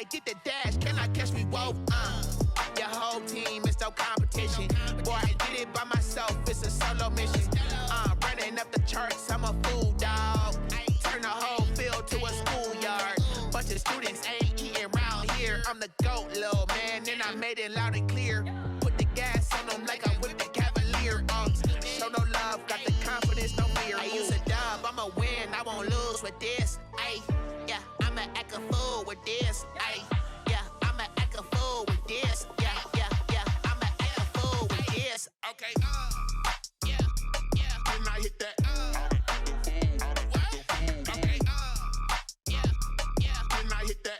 I did the dash, can I catch me? Whoa, your whole team is no competition. Boy, I did it by myself, it's a solo mission. Running up the charts, I'm a fool, dog. Turn the whole field to a schoolyard. Bunch of students ain't eating round here. I'm the GOAT, little man, and I made it loud and clear. Put the gas on them like I whipped the Cavalier. Show no love, got the confidence, no fear. I use a dub, I'ma win, I won't lose with this. Ay, yeah, I'ma act a fool with this. Ay, yeah, I'ma act a fool with this. Yeah, yeah, yeah, I'ma act a fool with this. Okay, yeah, yeah, can I hit that? Okay, yeah, yeah, can I hit that?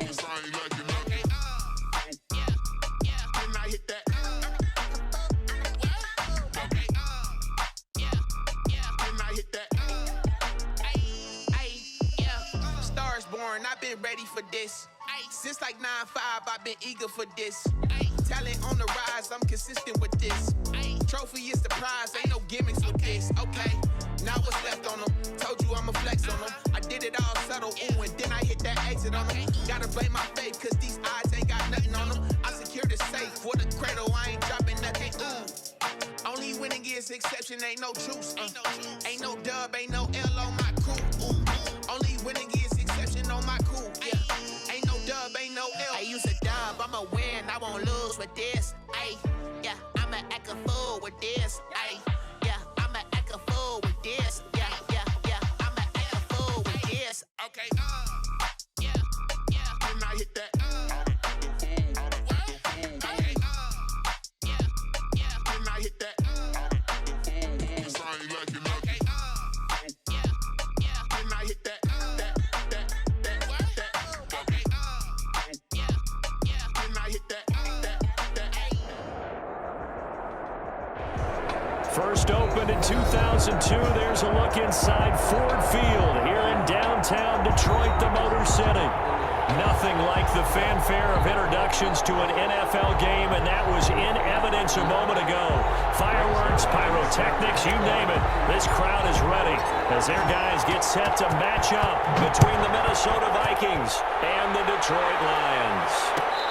Cause I ain't like it. Okay, yeah, yeah, can I hit that? Okay, yeah, yeah, can I hit that? Yeah, stars born, I've been ready for this. Since like 9-5, I've been eager for this. Talent on the rise, I'm consistent with this. Trophy is the prize, ain't no gimmicks with this. Okay, now what's left on them? Told you I'ma flex on them. I did it all subtle, ooh, and then I hit that exit on them. Gotta blame my faith, cause these odds ain't got nothing on them. I secured the safe for the cradle, I ain't dropping nothing, ooh. Only winning is exception, ain't no truce. Ain't no dub, ain't no L on my crew, ooh. Only winning is exception on my crew, yeah. Ain't no dub, ain't no L. I use a dub, I'ma win, I won't lose with this. Ay, yeah, I'ma act a fool with this. Ay, yeah, I'ma act a fool with this. Yeah, yeah, yeah, I'ma act a fool with this. Okay, yeah, yeah, can I hit that? Okay, yeah, yeah, can I hit that? Cause I ain't like it. Okay, yeah, yeah, can I hit that? Okay, yeah, yeah, can I hit that? First opened in 2002, there's a look inside Ford Field here in downtown Detroit, the Motor City. Nothing like the fanfare of introductions to an NFL game, and that was in evidence a moment ago. Fireworks, pyrotechnics, you name it. This crowd is ready as their guys get set to match up between the Minnesota Vikings and the Detroit Lions.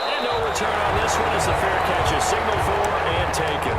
And no return on this one as the fair catch is signaled for and taken.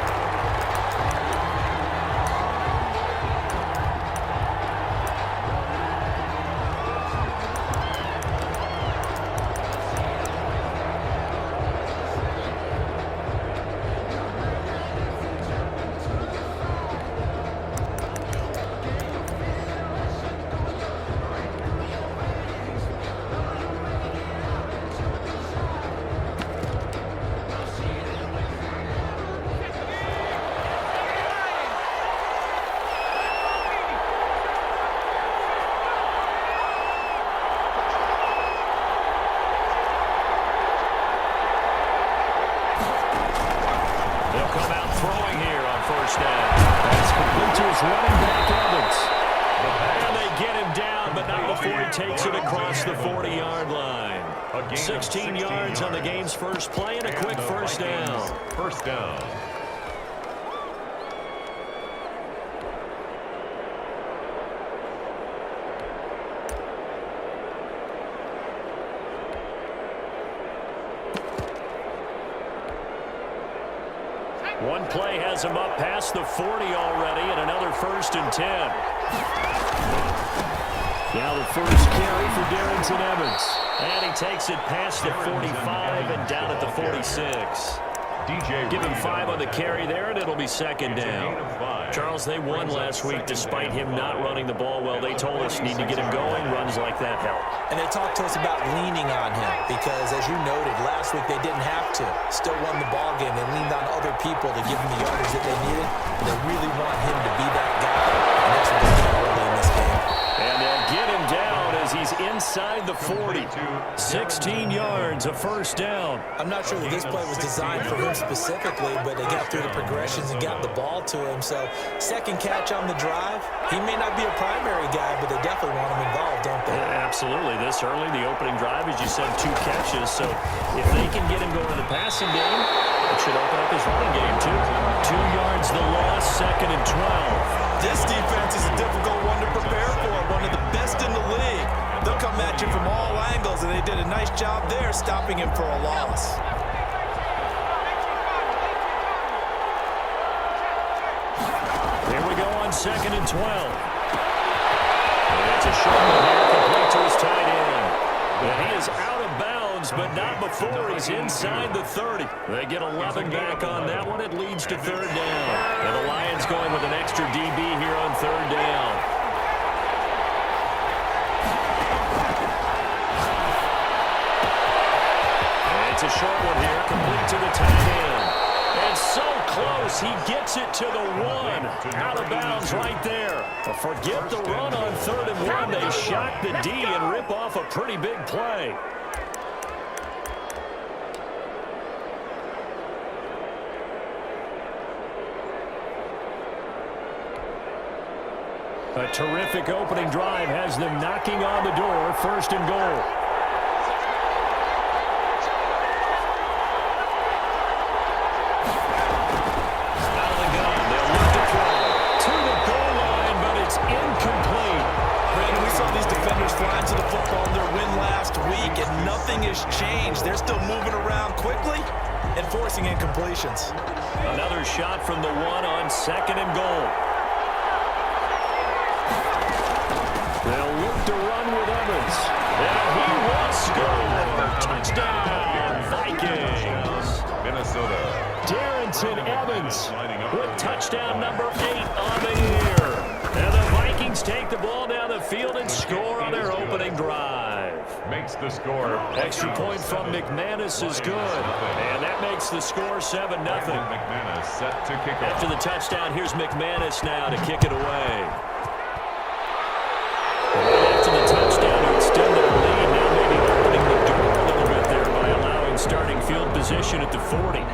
Running back Evans. And they get him down, but not before he takes it across the 40-yard line. 16 yards on the game's first play and a quick first down. First down. One play has him up past the 40 already, and another 1st and 10. Now the first carry for Darrington Evans. And he takes it past the 45 and down at the 46. Give him 5 on the carry there, and it'll be 2nd down. Charles, they won last week despite him not running the ball well. They told us need to get him going. Runs like that help. And they talked to us about leaning on him because, as you noted, last week they didn't have to. Still won the ball game. They leaned on other people to give them the yardage that they needed. And they really want him to be that guy. And that's what they're doing early in this game. And they'll get him down as he's inside the 40. 16 yards, a first down. I'm not sure that this play was designed for him specifically, but they got through the progressions and got the ball to him. So, second catch on the drive. He may not be a primary guy, but they definitely want him involved, don't they? Yeah, absolutely. This early, the opening drive, as you said, 2 catches. So, if they can get him going in the passing game, it should open up his running game, too. 2 yards the loss, 2nd and 12. This defense is a difficult one to prepare for, one of the best in the league. They'll come at you from all angles, and they did job there stopping him for a loss. Here we go on 2nd and 12. It's a short one here, complete to his tight end. And he is out of bounds, but not before he's inside the 30. They get 11 back on that one. It leads to 3rd down. And the Lions going with an extra DB here on 3rd down. And it's a short one here, complete to the tight end. And so close, he gets it to the 1. Out of bounds right there. But forget the run on 3rd and 1. They shock the D and rip off a pretty big play. A terrific opening drive has them knocking on the door. 1st and goal. Flying to the football in their win last week, and nothing has changed. They're still moving around quickly and forcing incompletions. Another shot from the 1 on 2nd and goal. They'll look to run with Evans. And he will score. Touchdown, Vikings. Minnesota. Darrington Evans with touchdown number 8 on the year. And the Vikings take the ball down the field and score on their opening drive. Makes the score. Extra point from McManus is good. And that makes the score 7-0. McManus set to kick off. After the touchdown, here's McManus now to kick it away. After the touchdown to extend their lead, now maybe opening the door a little bit there by allowing starting field position at the 40.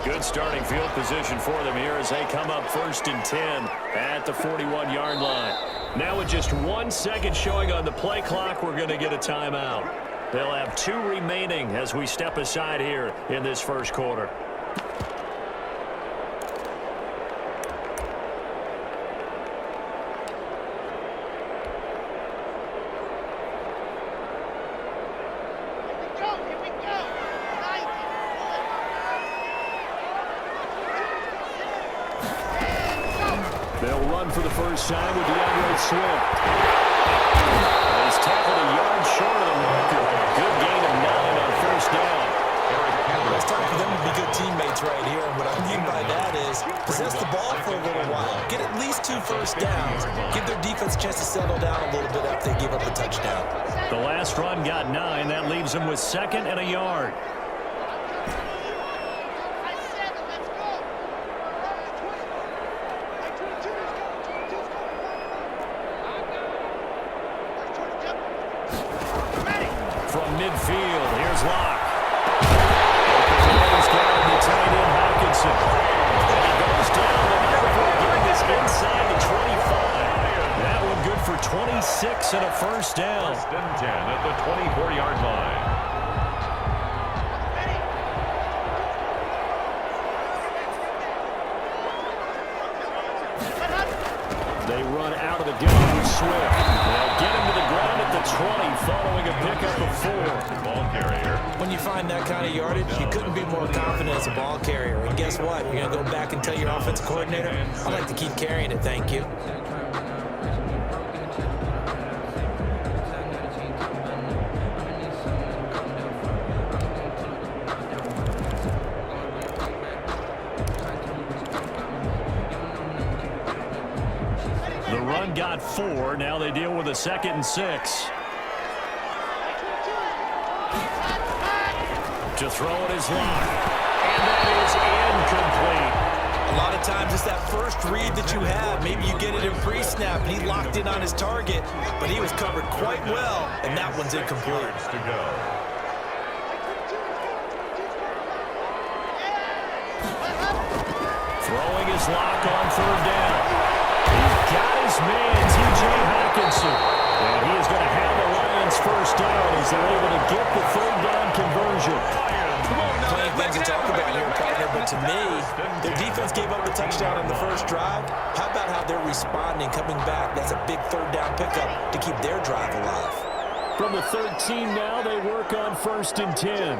Good starting field position for them here as they come up 1st and 10 at the 41-yard line. Now with just 1 second showing on the play clock, we're going to get a timeout. They'll have 2 remaining as we step aside here in this 1st quarter. They'll run for the first time with DeAndre Swift. He's tackled a yard short of the marker. Good gain of 9 on 1st down. It's time for them to be good teammates right here. And what I mean by that is possess the ball for a little while. Get at least 2 first downs. Give their defense a chance to settle down a little bit after they give up a touchdown. The last run got 9. That leaves them with 2nd and a yard. From midfield, here's Locke. He's got the tight end Hawkinson. And he goes down the middle, getting this inside the 25. That one good for 26 and a first down. 1st and 10 at the 24-yard line. They run out of the gun with Swift. They'll get him to the ground at the 20 following a pickup of 4. Ball carrier. When you find that kind of yardage, you couldn't be more confident as a ball carrier. And guess what? You're going to go back and tell your offensive coordinator, I'd like to keep carrying it, thank you. The run got 4. Now they deal with a 2nd and 6. To throw it is Locke. And that is incomplete. A lot of times it's that first read that you have. Maybe you get it in pre-snap, and he locked in on his target, but he was covered quite well, and that one's incomplete. To go. Throwing his lock on third down. He's got his man, T.J. Hockenson. And he is going to have the Lions first down as they're able to get the third down conversion. Plenty of things to talk about here, partner, but to me, their defense gave up a touchdown on the first drive. How about how they're responding, coming back? That's a big third down pickup to keep their drive alive. From the 13 now, they work on 1st and 10.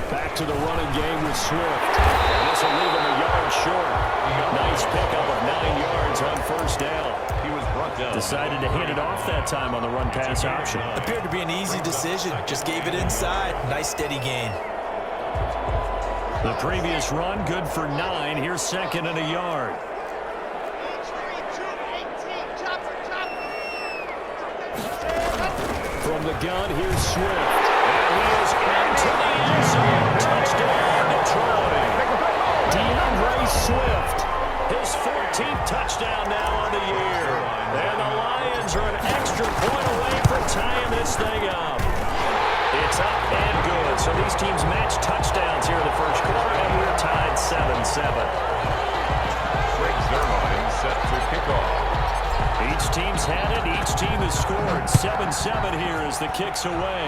Back to the running game with Swift. And this will leave him a yard short. Nice pickup of 9 yards on first down. He was brought down. Decided to hand it off that time on the run-pass option. Appeared to be an easy decision. Just gave it inside. Nice steady gain. The previous run, good for 9. Here's 2nd and a yard. From the gun, here's Swift. And he is into the end zone. Touchdown, Detroit. DeAndre Swift. His 14th touchdown now on the year. And the Lions are an extra point away from tying this thing up. It's up and good. So these teams match touchdowns here in the first quarter, and we're tied 7-7. Greg Zerline set to kick off. Each team's had it. Each team has scored. 7-7 here as the kick's away.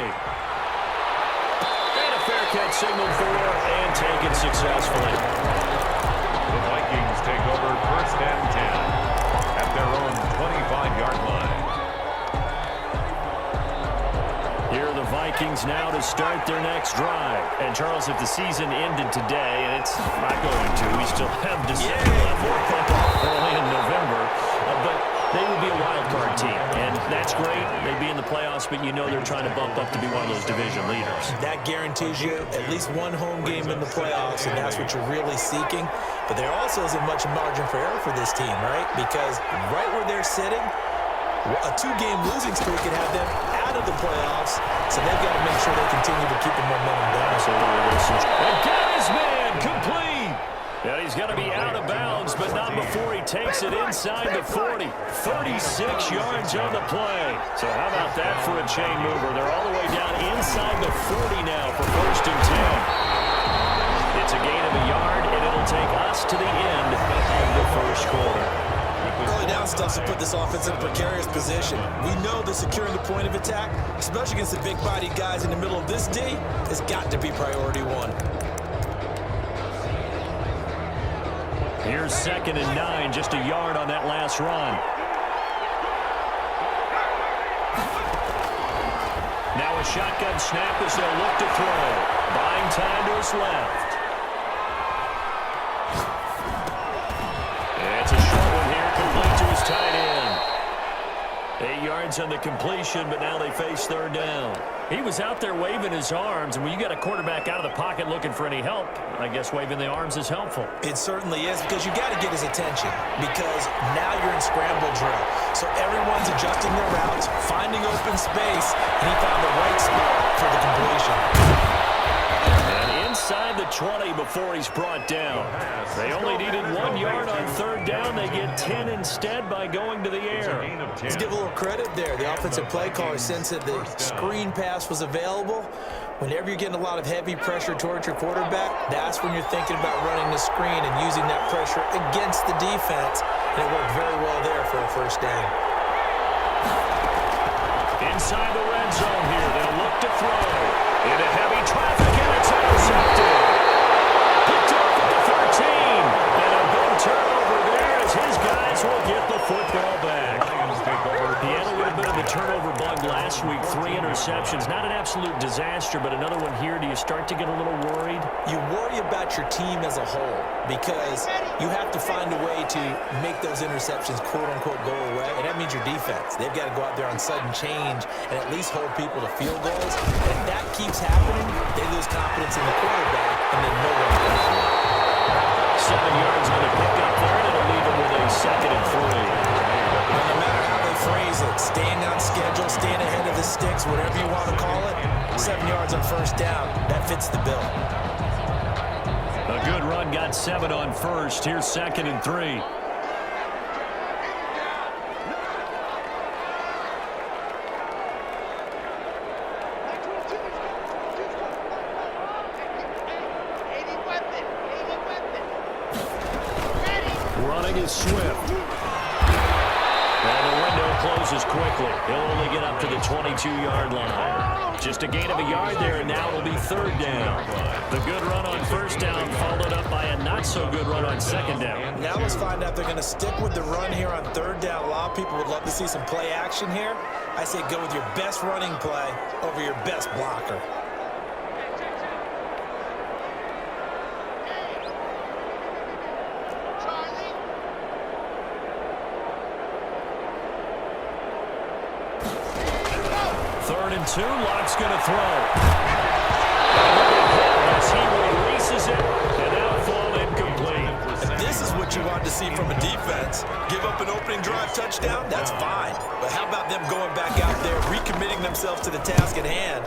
And a fair catch signaled for and taken successfully. The Vikings take over 1st and 10 at their own 25-yard line. Here are the Vikings now to start their next drive. And, Charles, if the season ended today, and it's not going to, we still have December left early in November, but they would be a wild card team, and that's great. They'd be in the playoffs, but you know they're trying to bump up to be one of those division leaders. That guarantees you at least one home game in the playoffs, and that's what you're really seeking. But there also isn't much margin for error for this team, right? Because right where they're sitting, a 2-game losing streak could have them out of the playoffs, so they've got to make sure they continue to keep the momentum down. And got his man complete. And he's going to be out of bounds, but not before he takes it inside the 40. 36 yards on the play. So how about that for a chain mover? They're all the way down inside the 40 now for 1st and 10. It's a gain of a yard, and it'll take us to the end of the first quarter. Early down stuff to put this offense in a precarious position. We know that securing the point of attack, especially against the big-bodied guys in the middle of this D, has got to be priority one. Here's 2nd and 9, just a yard on that last run. Now a shotgun snap as they'll look to throw. Buying time to his left. It's a short one here, complete to his tight end. 8 yards on the completion, but now they face 3rd down. He was out there waving his arms, and when you got a quarterback out of the pocket looking for any help, I guess waving the arms is helpful. It certainly is, because you got to get his attention, because now you're in scramble drill. So everyone's adjusting their routes, finding open space, and he found the right spot for the completion. And inside the 20 before he's brought down. They only needed 1 yard on 3rd down. They get 10 instead by going to the air. Let's give a little credit there. The offensive play caller sensed that the screen pass was available. Whenever you're getting a lot of heavy pressure towards your quarterback, that's when you're thinking about running the screen and using that pressure against the defense. And it worked very well there for a 1st down. Inside the red zone here, they'll look to throw. Into heavy traffic, and it's intercepted. Picked off at the 13. And a big turnover there as his guys will get the football back. He had a little bit of a turnover bug last week. 3 interceptions. Not an absolute disaster, but another one here. Do you start to get a little worried? You worry about your team as a whole, because you have to find a way to make those interceptions quote-unquote go away, and that means your defense. They've got to go out there on sudden change and at least hold people to field goals. And if that keeps happening, they lose confidence in the quarterback, and then no one goes wrong. 7 yards on the pickup there, and it'll leave them with a 2nd and 3. No matter how they phrase it, staying on schedule, staying ahead of the sticks, whatever you want to call it. 7 yards on first down. That fits the bill. A good run got 7 on first. Here's 2nd and 3. Running is Swift. And the window closes quickly. He'll only get up to the 22-yard line. Just a gain of a yard there, and now it'll be 3rd down. The good run on first down followed up by a not-so-good run on 2nd down. Now let's find out if they're going to stick with the run here on 3rd down. A lot of people would love to see some play action here. I say go with your best running play over your best blocker. Two, Lock's going to throw. As he releases it, and outfall incomplete. This is what you want to see from a defense. Give up an opening drive touchdown, that's fine. But how about them going back out there, recommitting themselves to the task at hand,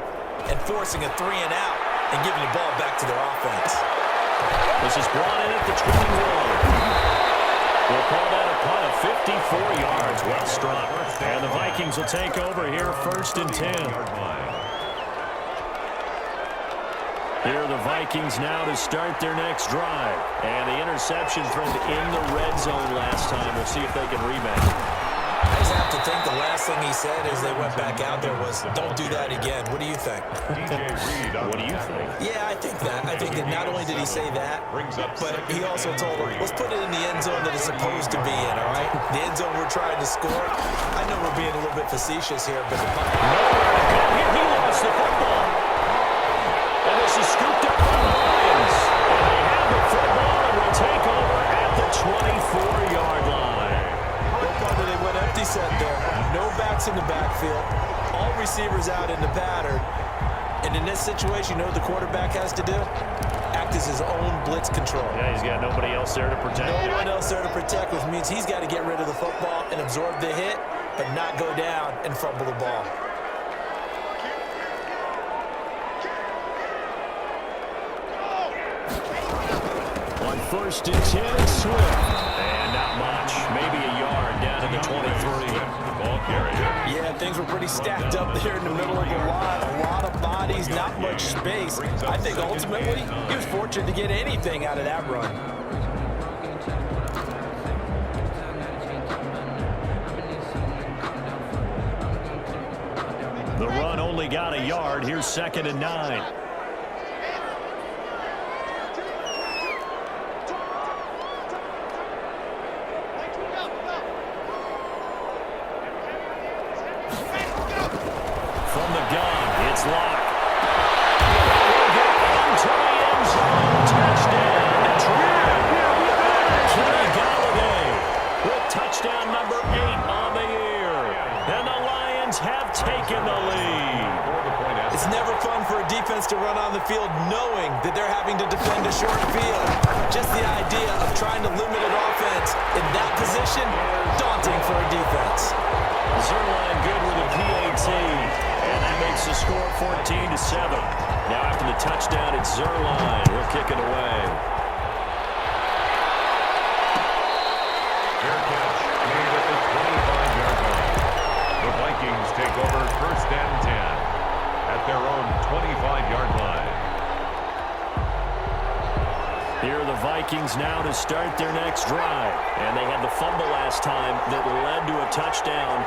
and forcing a 3-and-out, and giving the ball back to their offense. This is brought in at the 21. We'll call that a punt of 54 yards. Well struck. And the Vikings will take over here 1st and 10. Here are the Vikings now to start their next drive. And the interception thrown in the red zone last time. We'll see if they can rebound. I just have to think the last thing he said as they went back out there was, don't do that again. What do you think? What do you think? Yeah, I think that. I think that not only did he say that, but he also told them, let's put it in the end zone that it's supposed to be in, all right? The end zone we're trying to score. I know we're being a little bit facetious here, but he lost the football. And this is scooped up by the Lions. And they have the football and will take over at the 24-yard line. They went empty set there. No backs in the backfield. All receivers out in the pattern. And in this situation, you know what the quarterback has to do? Act as his own blitz control. Yeah, he's got nobody else there to protect. No one else there to protect, which means he's got to get rid of the football and absorb the hit, but not go down and fumble the ball. On 1st and 10, Swift. And not much. Maybe a yard down to the 23. Ball carrier. Yeah, things were pretty stacked up there in the middle of the line. A lot of bodies, not much space. I think ultimately he was fortunate to get anything out of that run. The run only got a yard. Here's 2nd and 9. From the gun, it's Lock. Into the end zone. Touchdown, Detroit. Kenny Golladay with touchdown number 8 on the year. And the Lions have taken the lead. It's never fun for a defense to run on the field knowing that they're having to defend a short field. Just the idea of trying to limit an offense in that position, daunting for a defense. Zerline good with a PAT. And that makes the score 14-7. Now after the touchdown, it's Zerline. He'll kick it away. Fair catch made at the 25-yard line. The Vikings take over 1st and 10 at their own 25-yard line. Here are the Vikings now to start their next drive. And they had the fumble last time that led to a touchdown.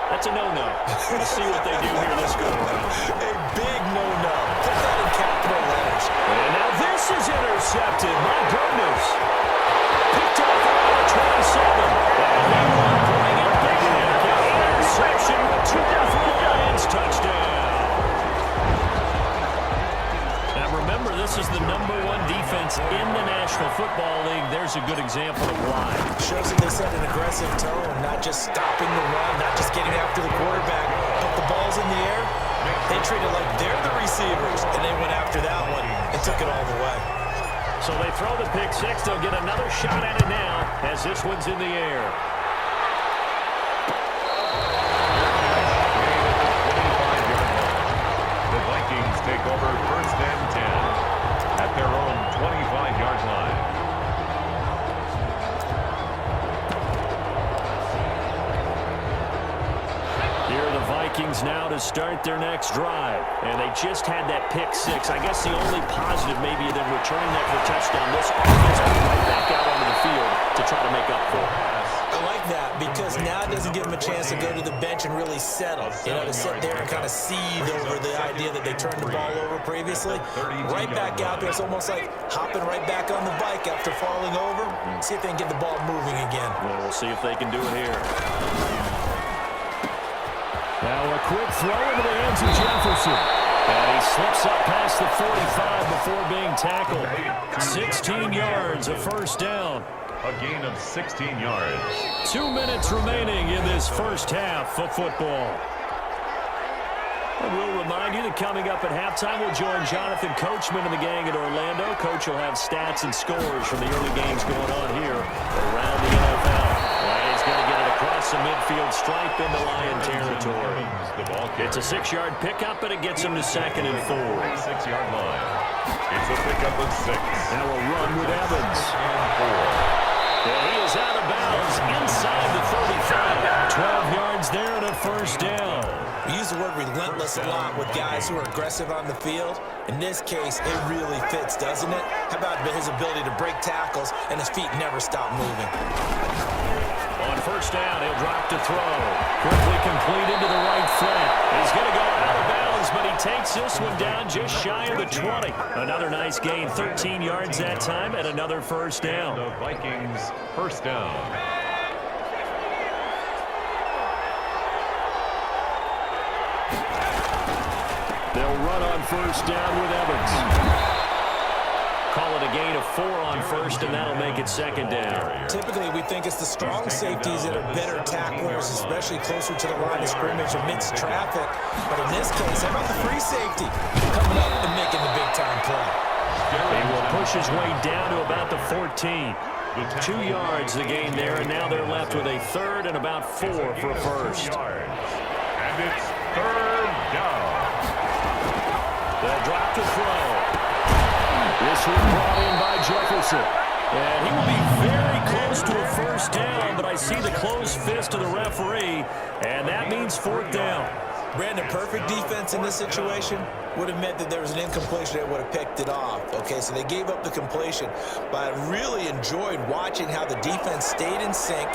That's a no-no. Let's see what they do here this go-around. A big no-no. Put that in capital letters. And now this is intercepted. My goodness. Picked off around the 27. And he will bring it back. Interception with 2 Lions touchdown. Now remember, this is the #1 defense in the National Football League. There's a good example of why. Shows that they set an aggressive tone, not just stopping the run, not just getting after the quarterback, but the ball's in the air. They treat it like they're the receivers, and they went after that one and took it all the way. So they throw the pick six. They'll get another shot at it now as this one's in the air. Vikings now to start their next drive. And they just had that pick six. I guess the only positive maybe of them returning that for a touchdown. This offense will be right back out onto the field to try to make up for it. I like that because now it doesn't give them a chance to go to the bench and really settle. You know, to sit there and kind of seethe over the idea that they turned the ball over previously. Right back out there. It's almost like hopping right back on the bike after falling over. See if they can get the ball moving again. Well, we'll see if they can do it here. Now a quick throw into the hands of Jefferson. And he slips up past the 45 before being tackled. 16 yards, a first down. A gain of 16 yards. 2 minutes remaining in this first half of football. And we'll remind you that coming up at halftime, we'll join Jonathan Coachman and the gang at Orlando. Coach will have stats and scores from the early games going on here around the NFL. He's going to get it across the midfield stripe into Lion territory. It's a 6-yard pickup, but it gets him to 2nd and 4. 6-yard line. It's a pickup of 6. Now a run with Evans. And 4. And he is out of bounds inside the 35. 12 yards there and a first down. We use the word relentless a lot with guys who are aggressive on the field. In this case, it really fits, doesn't it? How about his ability to break tackles and his feet never stop moving? On first down, he'll drop to throw. Quickly completed to the right flat. He's going to go out of bounds, but he takes this one down just shy of the 20. Another nice gain, 13 yards that time, and another first down. The Vikings first down. They'll run on first down with Evans. Call it a gain of 4 on first, and that'll make it 2nd down. Typically, we think it's the strong safeties that are better tacklers, especially closer to the line of scrimmage amidst traffic. But in this case, how about the free safety coming up and making the big-time play? He will push his way down to about the 14. 2 yards the gain there, and now they're left with a 3rd and about 4 for a first. And it's 3rd down. They'll drop to throw. This one brought in by Jefferson. And he will be very close to a first down, but I see the closed fist of the referee, and that means 4th down. Brandon, perfect defense in this situation would have meant that there was an incompletion that would have picked it off. Okay, so they gave up the completion, but I really enjoyed watching how the defense stayed in sync,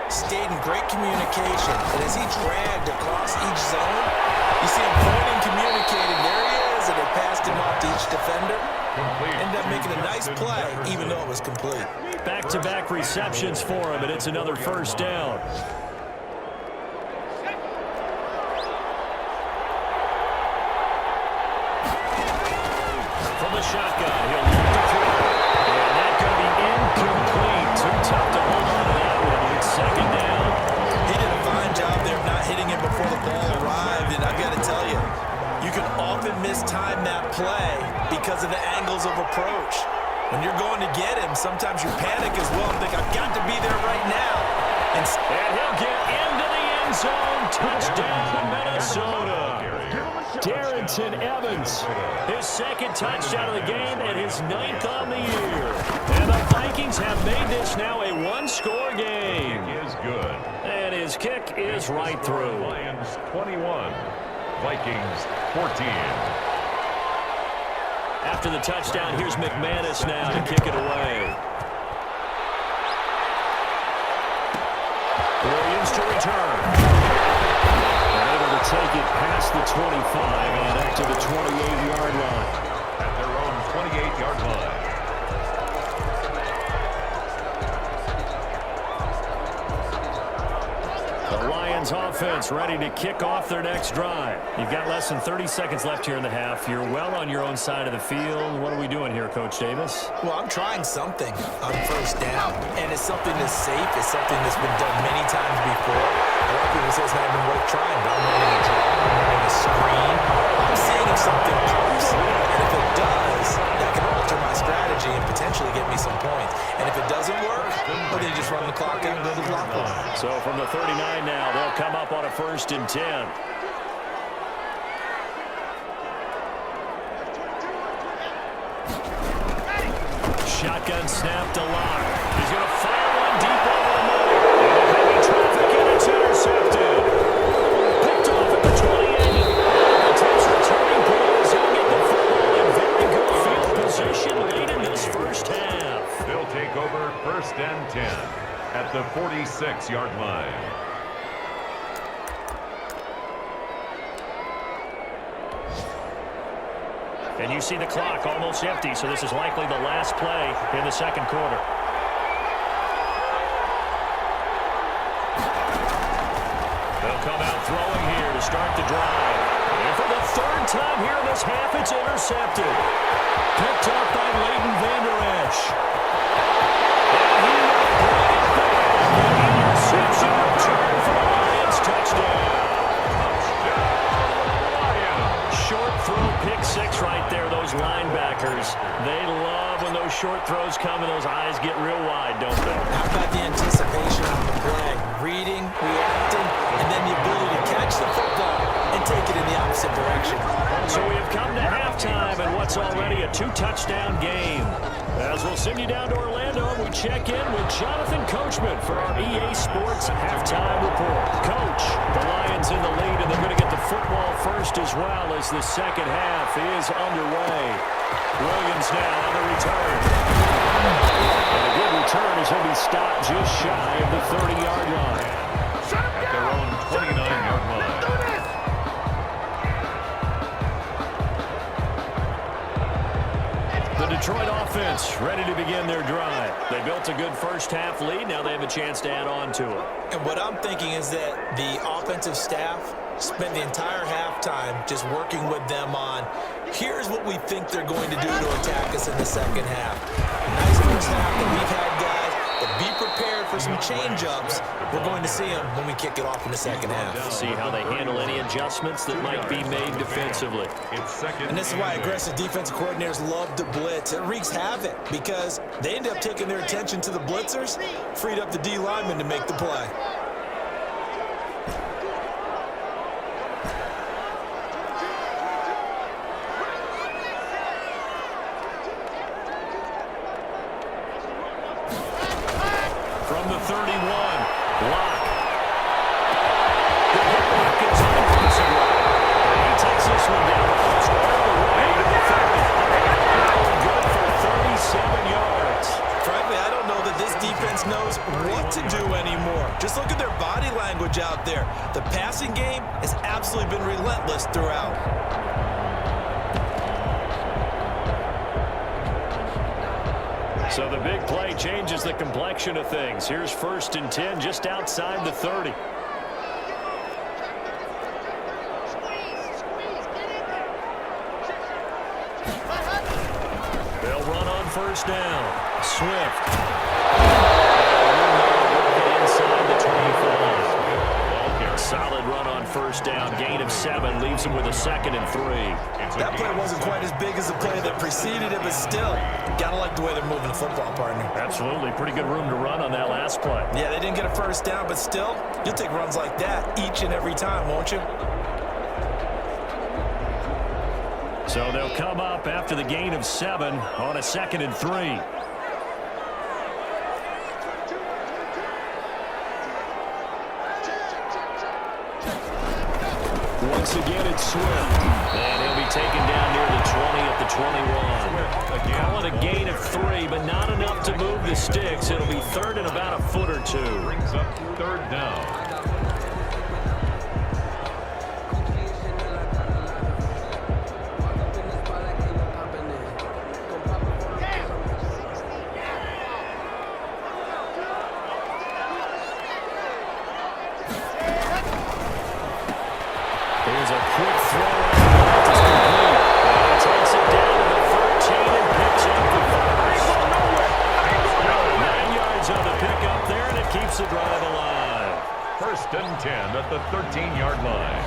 stayed in great communication, and as he dragged across each zone, you see him pointing, communicating, there he is, and they passed him off to each defender. Ended up making a nice play, even though it was complete. Back-to-back receptions for him, and it's another first down. From the shotgun, he'll look to throw. And that's going to be incomplete. Too tough to hold on to that one. It's 2nd down. He did a fine job there of not hitting him before the ball arrived, and I've got to tell you, you can often mistime that play because of the angles of approach. When you're going to get him, sometimes you panic as well and think, I've got to be there right now. And he'll get into the end zone. Touchdown, Minnesota. Darrington Evans, his 2nd touchdown of the game and his 9th on the year. And the Vikings have made this now a 1-score game. It is good. And his kick is right through. Lions 21. Vikings 14. After the touchdown, here's McManus now to kick it away. Williams to return. They're able to take it past the 25 and up to the 28-yard line. At their own 28-yard line. The Lions offense ready to kick off their next drive. You've got less than 30 seconds left here in the half. You're well on your own side of the field. What are we doing here, Coach Davis? Well, I'm trying something on first down, and it's something that's safe. It's something that's been done many times before. A lot of people say it's not even worth trying, but I'm running a draw, I'm running a screen. I'm seeing if something pops, and if it does, that can alter my strategy and potentially get me some points. And if it doesn't work, well, then you just run the clock out and go to the block line. So from the 39 now, they'll come up on a 1st and 10. Shotgun snap to Locke. He's going to fire one deep over the middle. And heavy traffic, and it's intercepted. Picked off at the 20. at the 46-yard line. And you see the clock almost empty, so this is likely the last play in the second quarter. They'll come out throwing here to start the drive. And for the third time here in this half, it's intercepted. Picked up by Leighton Vander Esch. And he will bring it back. Interception return for the Lions. Touchdown. Short throw, pick six right there, those linebackers. They love when those short throws come and those eyes get real wide, don't they? How about the anticipation on the play? Reading, reacting, and then the ability to catch the football and take it in the opposite direction. So we have come to halftime in what's already a two-touchdown game. As we'll send you down to Orlando, we check in with Jonathan Coachman for our EA Sports Halftime Report. Coach, the Lions in the lead, and they're going to get the football first as well as the second half is underway. Williams now on the return. And a good return as he'll be stopped just shy of the 30-yard line. At their own 29-yard line. The Detroit offense ready to begin their drive. They built a good first half lead. Now they have a chance to add on to it. And what I'm thinking is that the offensive staff spent the entire halftime just working with them on, here's what we think they're going to do to attack us in the second half. Nice first half that we've had, guys, but be prepared for some change-ups. We're going to see them when we kick it off in the second half. See how they handle any adjustments that might be made defensively. It's second. And this is why aggressive defensive coordinators love to blitz. It wreaks havoc because they end up taking their attention to the blitzers, freed up the D lineman to make the play. From the 31, block. The block is unfortunate. He takes this one down almost all the way to the 30. Good for 37 yards. Frankly, I don't know that this defense knows what to do anymore. Just look at their body language out there. The passing game has absolutely been relentless throughout. So the big play changes the complexion of things. Here's 1st and 10 just outside the 30. They'll run on 1st down. Swift. Inside the 25. Solid run on 1st down. Gain of 7 leaves him with a 2nd and 3. That play wasn't quite as big as the play that preceded it, but still, gotta like the way they're moving the football, partner. Absolutely. Pretty good room to run on that last play. Yeah, they didn't get a 1st down, but still, you'll take runs like that each and every time, won't you? So they'll come up after the gain of 7 on a 2nd and 3. Once again, it's Swift. And he'll be taken down near the 20 at the 21. Call it a gain of 3, but not enough to move the sticks. It'll be 3rd and about a foot or 2. Brings up 3rd down. Here's a quick throw. It's complete. And takes it down to the 13 and picks up the first. 9 yards on the pickup there, and it keeps the drive alive. 1st and 10 at the 13-yard line.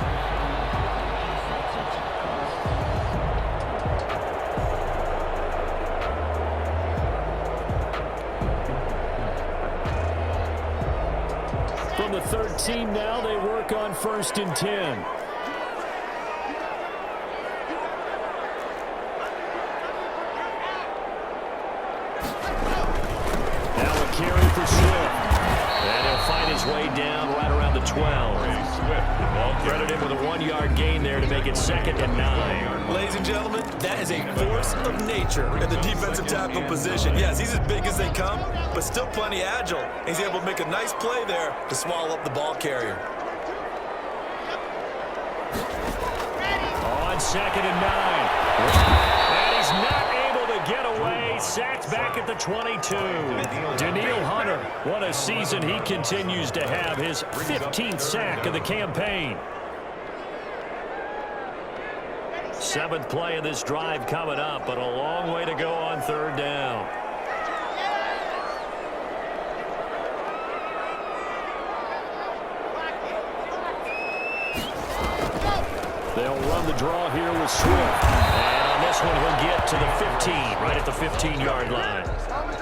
From the 13 now, they work on 1st and 10. Now a carry for Swift. And he'll find his way down right around the 12. Credit him with a 1-yard gain there to make it 2nd and 9. Ladies and gentlemen, that is a force of nature in the defensive tackle position. Yes, he's as big as they come, but still plenty agile. He's able to make a nice play there to swallow up the ball carrier. On 2nd and 9. And he's not able to get away. Sacked back at the 22. Danielle Hunter, what a season he continues to have. His 15th sack of the campaign. 7th play of this drive coming up, but a long way to go on 3rd down. They'll run the draw here with Swift. And on this one, he'll get to the 15, right at the 15-yard line.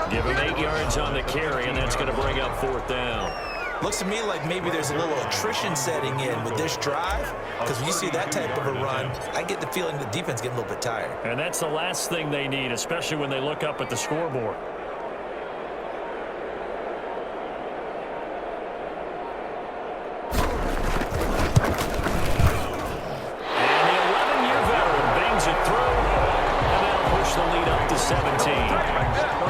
Give him 8 yards on the carry, and that's going to bring up 4th down. Looks to me like maybe there's a little attrition setting in with this drive, because when you see that type of a run, I get the feeling the defense getting a little bit tired. And that's the last thing they need, especially when they look up at the scoreboard. And the 11-year veteran bangs it through, and they'll push the lead up to 17.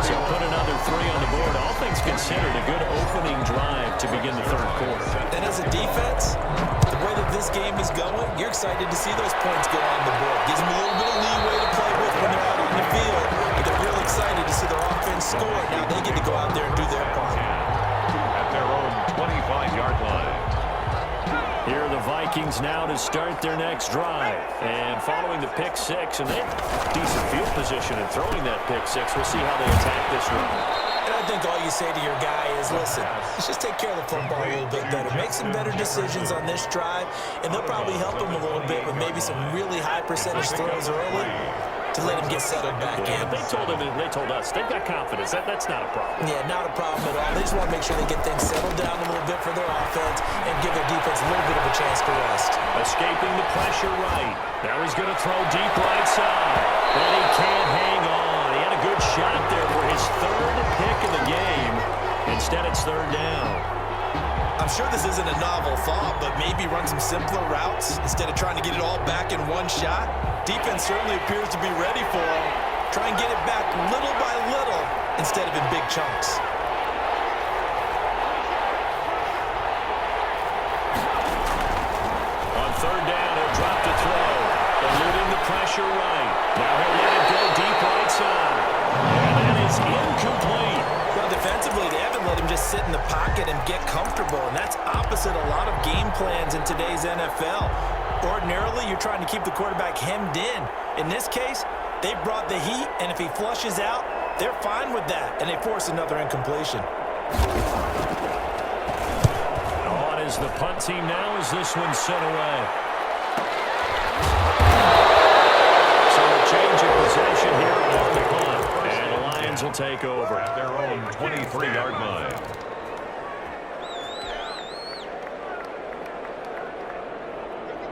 So put another 3 on the board. All things considered, a good opening drive to begin the 3rd quarter. And as a defense, the way that this game is going, you're excited to see those points go on the board. Gives them a little bit of leeway to play with when they're out on the field. But they're real excited to see their offense score. Now they get to go out there and do their part. At their own 25-yard line. Here are the Vikings now to start their next drive. And following the pick 6, and they have decent field position in throwing that pick 6. We'll see how they attack this run. And I think all you say to your guy is, listen, let's just take care of the football a little bit better. Make some better decisions on this drive, and they'll probably help him a little bit with maybe some really high percentage throws early to let him get settled back in. They told us they've got confidence. That's not a problem. Yeah, not a problem at all. They just want to make sure they get things settled down a little bit for their offense and give their defense a little bit of a chance to rest. Escaping the pressure right. Now he's going to throw deep right side. But he can't hang on. He had a good shot there for his 3rd pick of the game. Instead, it's 3rd down. I'm sure this isn't a novel thought, but maybe run some simpler routes instead of trying to get it all back in one shot. Defense certainly appears to be ready for him. Try and get it back little by little instead of in big chunks. On 3rd down, he'll drop to throw. Eluding the pressure right. Now he'll let it go deep right side. And that is incomplete. Well, defensively, they haven't let him just sit in the pocket and get comfortable, and that's opposite a lot of game plans in today's NFL. Ordinarily, you're trying to keep the quarterback hemmed in. In this case, they brought the heat, and if he flushes out, they're fine with that, and they force another incompletion. On is the punt team now as this one's sent away. So a change of possession here off the punt, and the Lions will take over. At their own 23-yard line.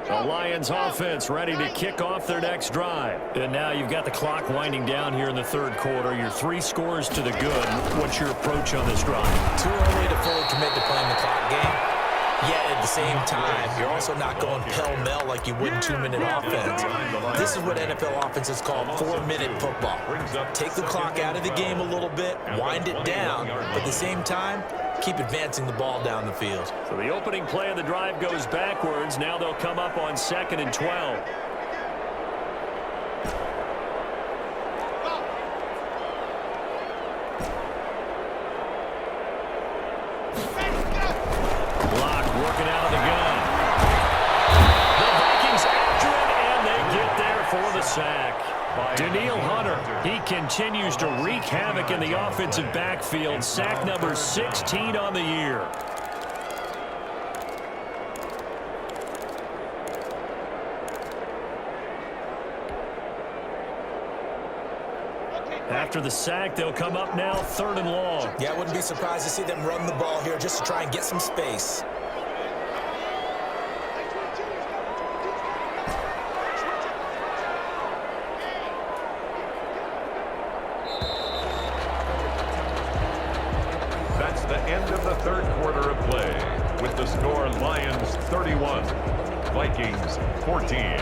The Lions offense ready to kick off their next drive. And now you've got the clock winding down here in the 3rd quarter. Your 3 scores to the good. What's your approach on this drive? Too early to fully commit to playing the clock game. Yet at the same time, you're also not going pell-mell like you would in 2-minute offense. This is what NFL offenses call 4-minute football. Take the clock out of the game a little bit, wind it down, but at the same time, keep advancing the ball down the field. So the opening play of the drive goes backwards. Now they'll come up on 2nd and 12. Block working out of the gun. The Vikings after it, and they get there for the sack. Danielle Hunter, he continues to wreak havoc in the offensive backfield. Sack number 16 on the year. After the sack, they'll come up now 3rd and long. Yeah, I wouldn't be surprised to see them run the ball here just to try and get some space. That's the end of the 3rd quarter of play. with the score Lions 31, Vikings 14.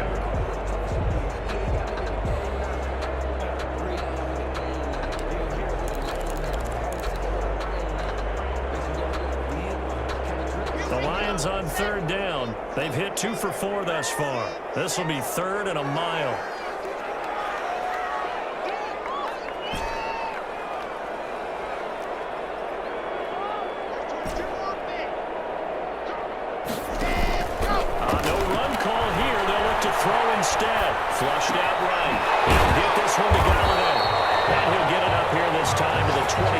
The Lions on third down. They've hit 2 for 4 thus far. This will be 3rd and a mile. No run call here. They'll look to throw instead. Flushed out right. He'll get this one to Galladay. And he'll get it up here this time to the 21.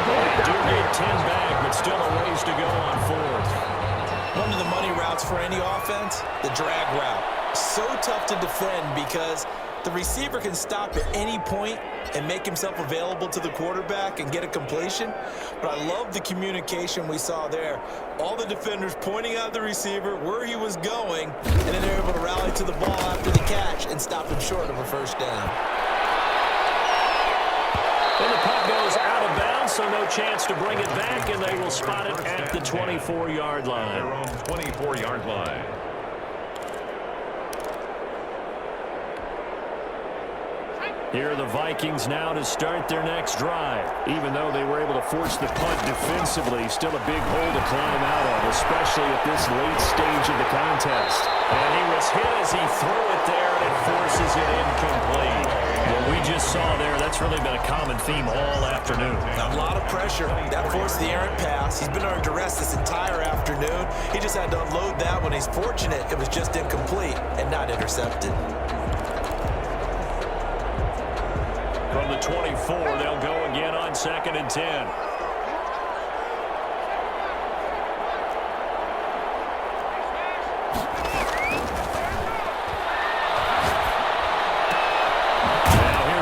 They do get 10 back, but still a ways to go on 4th. One of the money routes for any offense, the drag route. So tough to defend because the receiver can stop at any point and make himself available to the quarterback and get a completion. But I love the communication we saw there. All the defenders pointing out the receiver, where he was going, and then they're able to rally to the ball after the catch and stop him short of a first down. And the puck goes out of bounds, so no chance to bring it back, and they will spot it at the 24-yard line. Their own 24-yard line. Here are the Vikings now to start their next drive. Even though they were able to force the punt defensively, still a big hole to climb out of, especially at this late stage of the contest. And he was hit as he threw it there, and it forces it incomplete. What we just saw there, that's really been a common theme all afternoon. A lot of pressure. That forced the errant pass. He's been under duress this entire afternoon. He just had to unload that one. He's fortunate it was just incomplete and not intercepted. From the 24, they'll go again on 2nd and 10.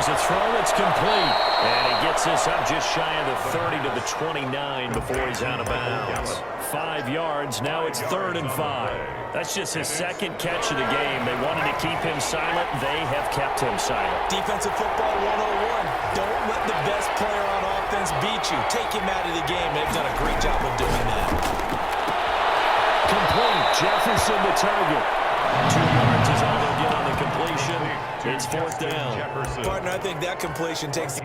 A throw that's complete, and he gets this up just shy of the 30 to the 29 before he's out of bounds. 5 yards, now it's 3rd and 5. That's just his 2nd catch of the game. They wanted to keep him silent. They have kept him silent. Defensive football 101. Don't let the best player on offense beat you. Take him out of the game. They've done a great job of doing that. Complete. Jefferson the target. 2 yards is all they'll get on the completion. It's 4th down. Partner, I think that completion takes...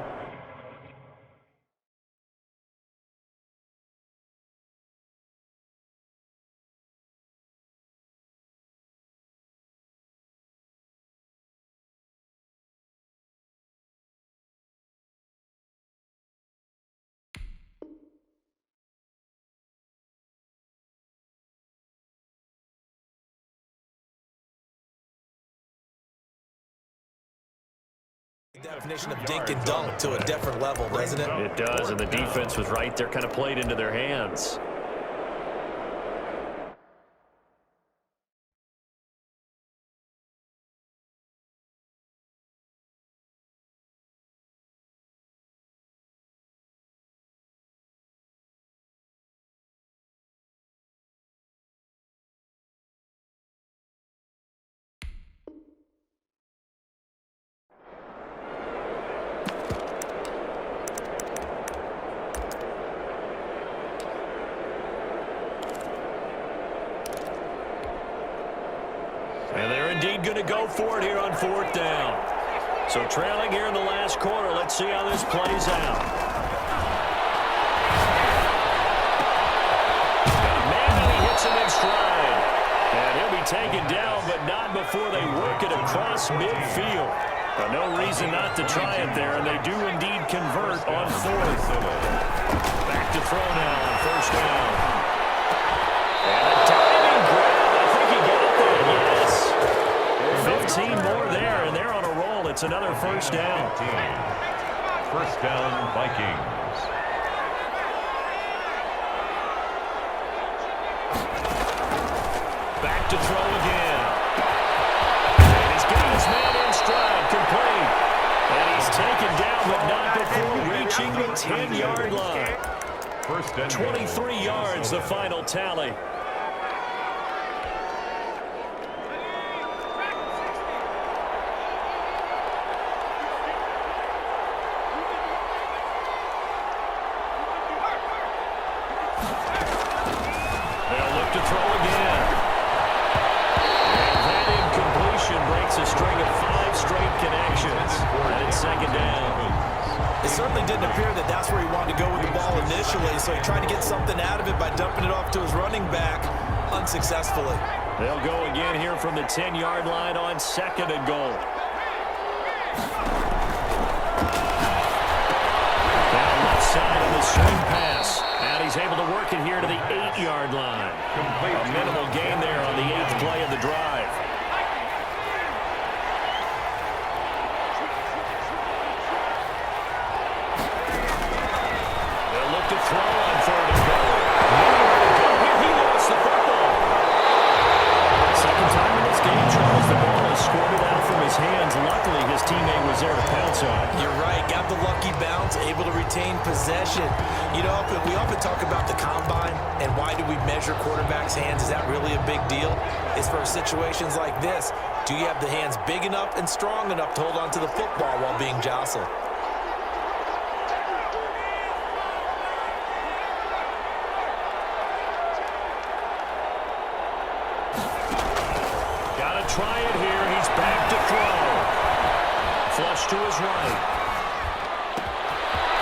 definition of dink and dunk to a different level, doesn't it? It does, and the defense was right there, kind of played into their hands. And they're indeed going to go for it here on 4th down. So trailing here in the last quarter. Let's see how this plays out. Maybe he hits him in stride. And he'll be taken down, but not before they work it across midfield. But no reason not to try it there, and they do indeed convert on 4th. Back to throw now on 1st down. And a diving grab. 15 more there, and they're on a roll. It's another 1st down. 1st down, Vikings. Back to throw again. And he's getting his man in stride, complete. And he's taken down, but not before reaching the 10-yard line. 23 yards, the final tally. second down. It certainly didn't appear that that's where he wanted to go with the ball initially, so he tried to get something out of it by dumping it off to his running back unsuccessfully. They'll go again here from the 10-yard line on second and goal. Down left side of the swing pass. And he's able to work it here to the 8-yard line. A minimal gain there on the 8th play of the drive. They'll look to throw on third and goal. He lost the football. Second time in this game, Charles, the ball has squirted out from his hands. Luckily, his teammate was there to pounce on it. You're right. Got the lucky bounce, able to retain possession. You know, we often talk about the combine and why do we measure quarterbacks' hands. Is that really a big deal? It's for situations like this. Do you have the hands big enough and strong enough to hold on to the football while being jostled? Got to try it here. He's back to throw. Flush to his right.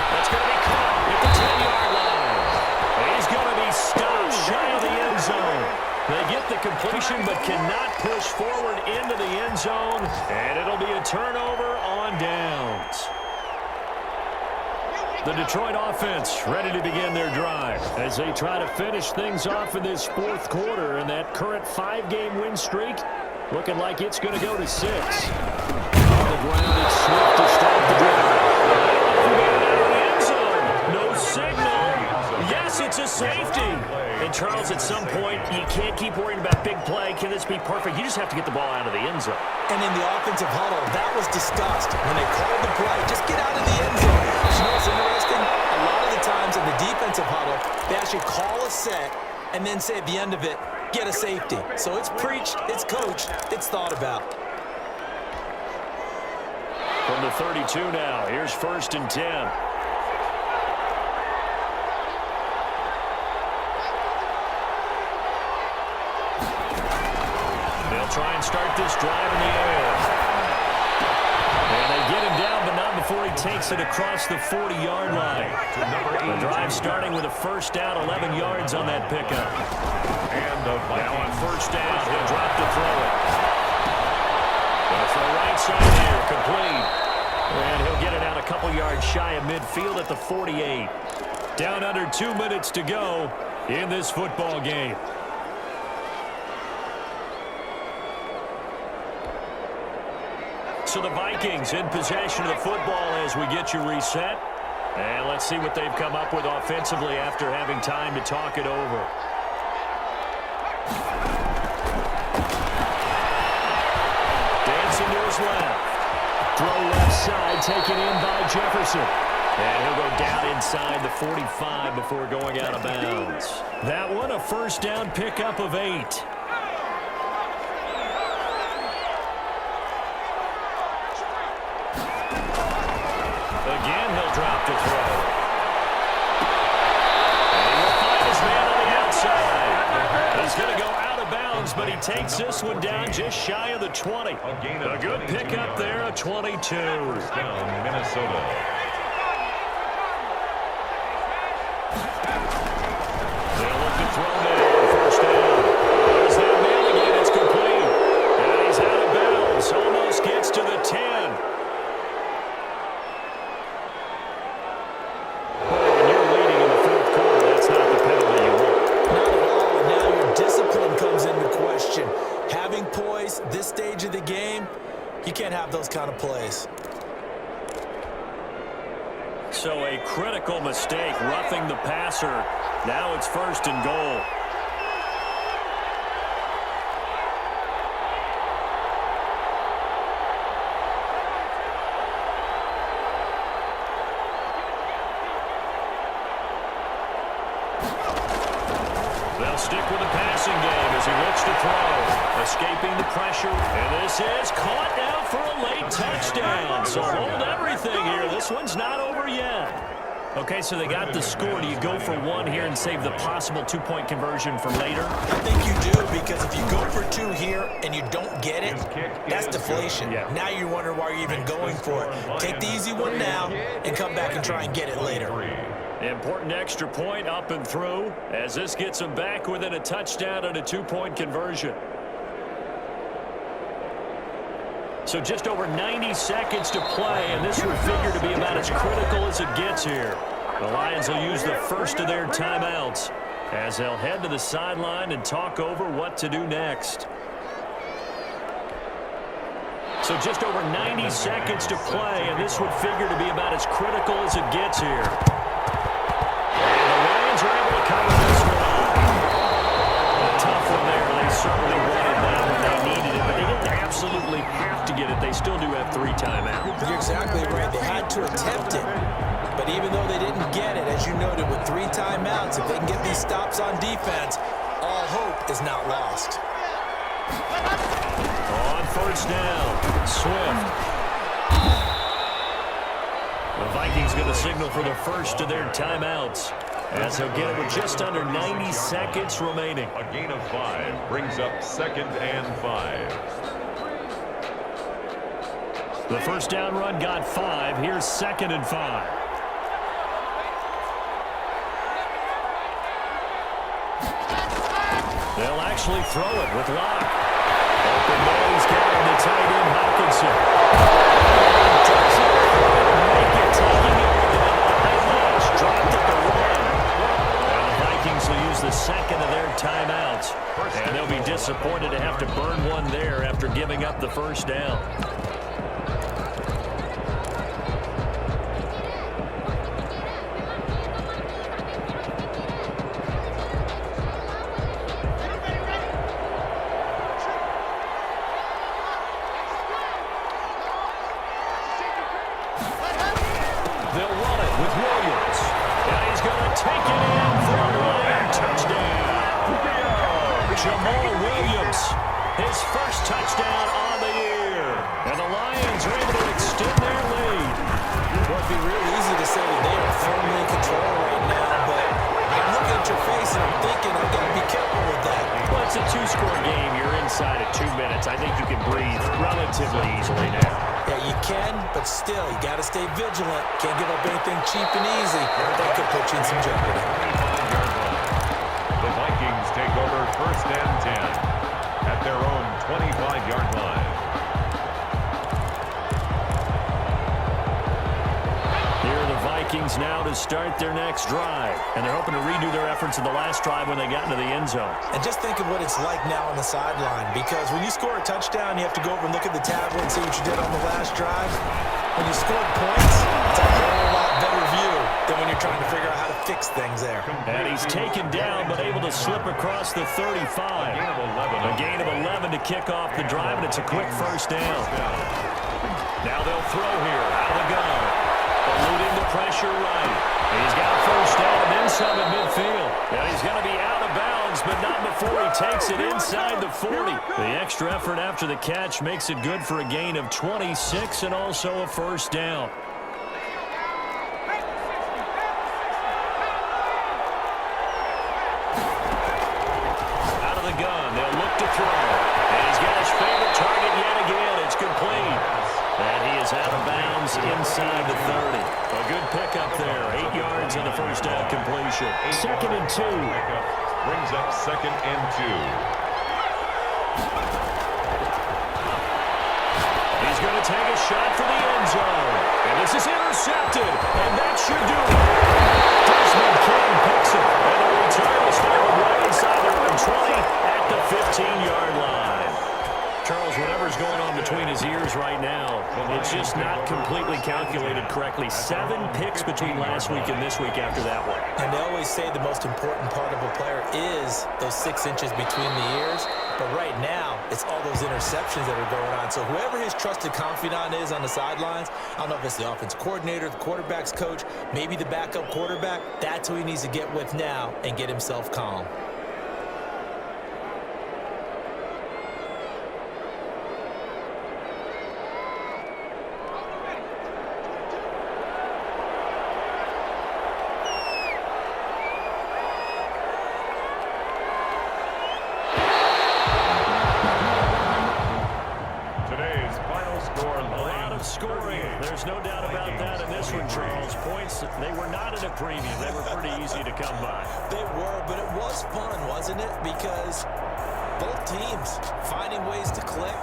That's going to be caught at the 10-yard line. He's going to be stopped shy of the end zone. They get the completion but cannot push forward into the end zone, and it'll be a turnover on downs. The Detroit offense ready to begin their drive as they try to finish things off in this fourth quarter, and that current 5-game win streak looking like it's going to go to 6. On the ground, it's Swift to start the drive. No signal. Yes, it's a safety. And Charles, at some point, you can't keep worrying about big play. Can this be perfect? You just have to get the ball out of the end zone. And in the offensive huddle, that was discussed when they called the play. Just get out of the end zone. You know what's interesting? A lot of the times in the defensive huddle, they actually call a set and then say at the end of it, get a safety. So it's preached, it's coached, it's thought about. From the 32 now, here's 1st and 10. They'll try and start this drive in the air. And they get him down, but not before he takes it across the 40-yard line. The drive starting with a first down, 11 yards on that pickup. And now on first down, he'll drop to throw it. Off the right side here, complete. And he'll get it out a couple yards shy of midfield at the 48. Down under 2 minutes to go in this football game. So the Vikings in possession of the football as we get you reset. And let's see what they've come up with offensively after having time to talk it over. Dancing to his left. Throw left side, taken in by Jefferson. And he'll go down inside the 45 before going out of bounds. That one, a first down pickup of 8. Again, he'll drop to throw. And he will find his man on the outside. He's going to go out of bounds, but he takes this one down just shy of the 20. A good pickup there, a 22. First down, Minnesota. They'll look to throw there, first down. There's that man again, it's complete. And he's out of bounds, almost gets to the 10. When you're leading in the fourth quarter, that's not the penalty you want. Not at all. Now your discipline comes into question. Having poise this stage of the game, you can't have those kind of plays. So a critical mistake, roughing the passer. Now it's 1st and goal. They'll stick with the passing game as he looks to throw. Escaping the pressure. And this is caught now for a late touchdown. So hold everything here. This one's not over yet. Okay, so they got the score. Do you go for one here and save the possible two-point conversion for later? I think you do, because if you go for two here and you don't get it, that's deflation. Yeah. Now you're wondering why you're even going for it. Take the easy one now and come back and try and get it later. Important extra point up and through as this gets them back within a touchdown and a two-point conversion. So just over 90 seconds to play, and this would figure to be about as critical as it gets here. The Lions will use the first of their timeouts as they'll head to the sideline and talk over what to do next. So just over 90 seconds to play, and this would figure to be about as critical as it gets here. And the Lions are able to cover this one. A tough one there. They certainly wanted that when they needed it, but they didn't absolutely have to get it. They still do have 3 timeouts. You're exactly right. They had to attempt it. But even though they didn't get it, as you noted, with 3 timeouts, if they can get these stops on defense, all hope is not lost. On first down, Swift. The Vikings going to signal for the first of their timeouts as they'll get it with just under 90 seconds remaining. A gain of 5 brings up 2nd and 5. The first down run got 5. Here's 2nd and 5. They'll actually throw it with Locke. Open ball, he's got him to tight end Hawkinson. Doesn't make it, taking it with an eyelash. Dropped at the 1. And the Vikings will use the second of their timeouts. And they'll be disappointed to have to burn one there after giving up the first down. I think you can breathe relatively easily now. Yeah, you can, but still, you got to stay vigilant. Can't give up anything cheap and easy. That could put you in some jeopardy. The Vikings take over 1st and 10 at their own 25-yard line. Here are the Vikings now to start their next drive. And they're hoping to redo their efforts in the last drive when they got into the end zone. And just think of what it's like now on the sideline, because when you score a touchdown, you have to go over and look at the tablet and see what you did on the last drive. When you scored points, it's a whole lot better view than when you're trying to figure out how to fix things there. And he's taken down, but able to slip across the 35. A gain of 11 to kick off the drive, and it's a quick first down. Now they'll throw here out of the gun. Eluding the pressure right. He's got a first down and then some at midfield. And he's going to be out of bounds, but not before he takes it inside the 40. The extra effort after the catch makes it good for a gain of 26 and also a first down. Out of the gun, they'll look to throw. And he's got his favorite target yet again. It's complete. And he is out of bounds inside the 30. A good pickup there. 8 yards on the first down completion. 2nd and 2. Brings up 2nd and 2. He's going to take a shot for the end zone. And this is intercepted. And that should do it. Desmond King picks it. And the return will start right inside their own 20 at the 15-yard line. Charles, whatever's going on between his ears right now, it's just not completely calculated correctly. 7 picks between last week and this week after that one. And they always say the most important part of a player is those 6 inches between the ears. But right now, it's all those interceptions that are going on. So whoever his trusted confidant is on the sidelines, I don't know if it's the offense coordinator, the quarterback's coach, maybe the backup quarterback, that's who he needs to get with now and get himself calm. scoring. There's no doubt about that in this one, Charles. Points, they were not in a preview. They were pretty easy to come by. They were, but it was fun, wasn't it? Because both teams finding ways to click.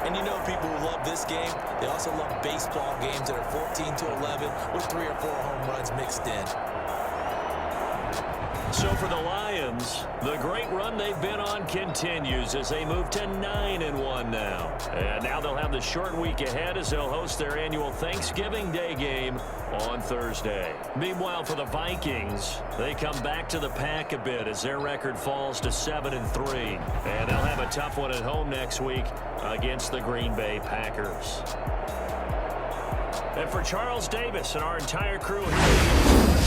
And you know people who love this game, they also love baseball games that are 14-11 with 3 or 4 home runs mixed in. So for the Lions, the great run they've been on continues as they move to 9-1 now. And now they'll have the short week ahead as they'll host their annual Thanksgiving Day game on Thursday. Meanwhile, for the Vikings, they come back to the pack a bit as their record falls to 7-3. And they'll have a tough one at home next week against the Green Bay Packers. And for Charles Davis and our entire crew here,